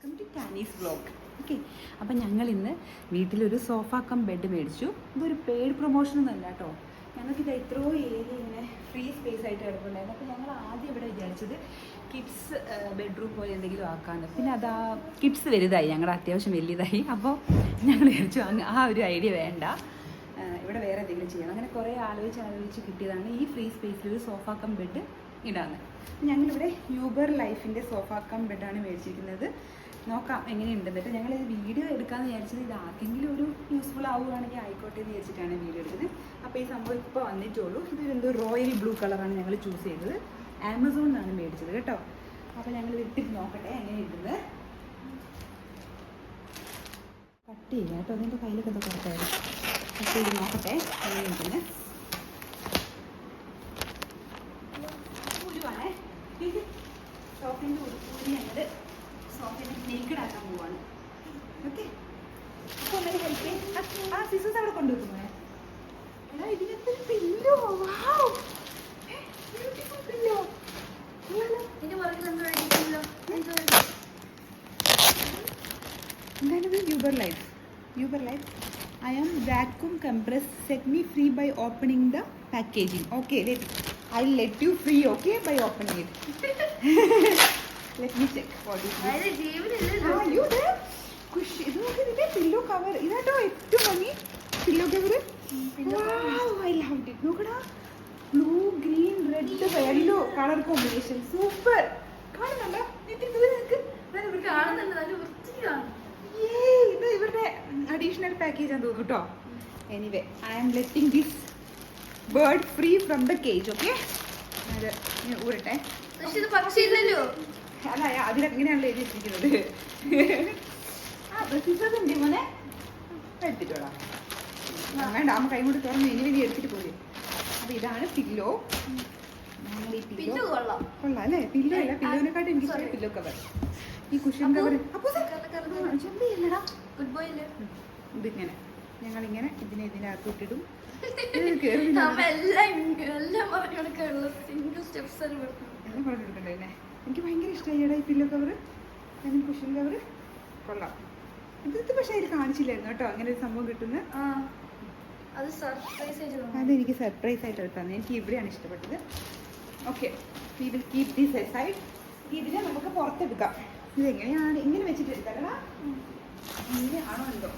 Welcome to ടാനീസ് vlog. Okay, അപ്പം ഞങ്ങൾ ഇന്ന് വീട്ടിലൊരു സോഫ കം ബെഡ് മേടിച്ചു. ഇതൊരു പെയ്ഡ് പ്രൊമോഷനൊന്നുമല്ല കേട്ടോ. ഞങ്ങൾക്കിത് എത്രയോ ഏരിയ ഇങ്ങനെ ഫ്രീ സ്പേസ് ആയിട്ട് കിടപ്പുണ്ടായിരുന്നു. അപ്പോൾ ഞങ്ങൾ ആദ്യം ഇവിടെ വിചാരിച്ചത് കിഡ്സ് ബെഡ്റൂം പോലെ എന്തെങ്കിലും ആക്കാമെന്ന്. പിന്നെ അതാ കിഡ്സ് വലുതായി, ഞങ്ങളുടെ അത്യാവശ്യം വലിയതായി. അപ്പോൾ ഞങ്ങൾ വിചാരിച്ചു ആ ഒരു ഐഡിയ വേണ്ട, ഇവിടെ വേറെ എന്തെങ്കിലും ചെയ്യണം. അങ്ങനെ കുറേ ആലോചിച്ച് കിട്ടിയതാണ് ഈ ഫ്രീ സ്പേസിൽ ഒരു സോഫ കം ബെഡ് ഇടാന്ന്. ഞങ്ങളിവിടെ യൂബർ ലൈഫിൻ്റെ സോഫ കം ബെഡാണ് മേടിച്ചിരിക്കുന്നത്. നോക്കാം എങ്ങനെയുണ്ടെന്നിട്ട്. ഞങ്ങൾ വീഡിയോ എടുക്കാമെന്ന് വിചാരിച്ചത് ഇത് ആർക്കെങ്കിലും ഒരു യൂസ്ഫുൾ ആവുകയാണെങ്കിൽ ആയിക്കോട്ടെ എന്ന് വിചാരിച്ചിട്ടാണ് വീഡിയോ എടുക്കുന്നത്. അപ്പോൾ ഈ സംഭവം ഇപ്പോൾ വന്നിട്ടുള്ളൂ. ഇതെന്തോ റോയൽ ബ്ലൂ കളറാണ് ഞങ്ങൾ ചൂസ് ചെയ്തത്. ആമസോണിലാണ് മേടിച്ചത് കേട്ടോ. അപ്പോൾ ഞങ്ങൾ ഇട്ടിട്ട് നോക്കട്ടെ എങ്ങനെയുണ്ടെന്ന്. കട്ട് ചെയ്യാം കേട്ടോ, അതിൻ്റെ കയ്യിലൊക്കെ എന്തോ കുറച്ചായിരുന്നു. കട്ട് ചെയ്ത് നോക്കട്ടെ എങ്ങനെയുണ്ടെന്ന്. ഉരുവാണേ, സോഫിൻ്റെ ഉരുപ്പൂരി ഞങ്ങൾ സോഫിനെ നേക്കഡ് ആക്കാൻ പോവാണ്. ഓക്കെ, അപ്പോൾ ഒന്നര ഹെൽപ്പ് ചെയ്യും. ആ സിസേഴ്സ് അവിടെ കൊണ്ടുവെക്കുന്നേ. എടാ ഇതിനകത്ത് പില്ലോ, വാവ്, ബ്യൂട്ടിഫുൾ പില്ലോ. എന്താണിത്? Uber life. I am vacuum compress set me free by opening the packaging. Okay, I'll let you free, okay, by opening it. Let me check what is this. You there? Kush, ഇത് നോക്ക്, ഇതിന്റെ pillow cover ഇതാട്ടോ ഏറ്റവും ഭംഗി. Pillow cover, wow, I loved it. നോക്കടാ, blue green red yellow colour combination, super. കാണുന്നുണ്ടോ? ഇത് ഇവരുടെ അഡീഷണൽ പാക്കേജ് ആണെന്ന് തോന്നുന്നു കേട്ടോ. Anyway, I am letting this bird free from the cage. Okay, അത് ഊരട്ടെ. അല്ല, അതിലൊക്കെ ഇങ്ങനെയാണല്ലോ എഴുതി വെച്ചിരിക്കുന്നത്. സിസേഴ്സ് മോനെ എടുത്തിട്ടോടാ. വേണ്ട, അമ്മ കൈ കൊണ്ട് തുറന്ന് ഇനി എടുത്തിട്ട് പോയി. അപ്പോൾ ഇതാണ് പില്ലോ. ഞങ്ങൾ ഈ പില്ലോ കൊള്ളാം അല്ലേ? പില്ലോ അല്ല, പില്ലോനെക്കാട്ടും എനിക്ക് ഇഷ്ടം പില്ലോ കവർ. ഈ കുഷൻ കവർ ഇതിങ്ങനെ ഞങ്ങളിങ്ങനെ ഇതിനകത്ത് ഇട്ടിടും. എല്ലാം പറഞ്ഞെടുക്കണ്ടേ. എനിക്ക് ഭയങ്കര ഇഷ്ടമായി ഈ പില്ലോ കവർ, കുഷൻ കവർ കൊള്ളാം. ഇത് പക്ഷേ അതിൽ കാണിച്ചില്ലായിരുന്നു കേട്ടോ അങ്ങനെ ഒരു സംഭവം കിട്ടുന്നത്. അതെനിക്ക് സർപ്രൈസ് ആയിട്ട് എടുത്താണ്. എനിക്ക് ഇവിടെയാണ് ഇഷ്ടപ്പെട്ടത്. Okay, we will keep this aside. ഇതിനെ നമുക്ക് പുറത്തെടുക്കാം. ഇതെങ്ങനെയാണ് ഇങ്ങനെ വെച്ചിട്ട് എടുക്കാം. ഇങ്ങനെയാണോ എന്തോ,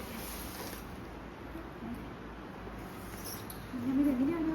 എങ്ങനെയാണോ